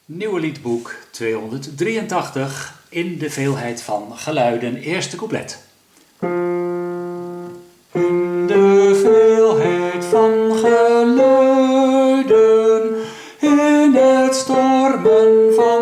Nieuwe liedboek 283 in de veelheid van geluiden, eerste couplet. In de veelheid van geluiden, in het stormen van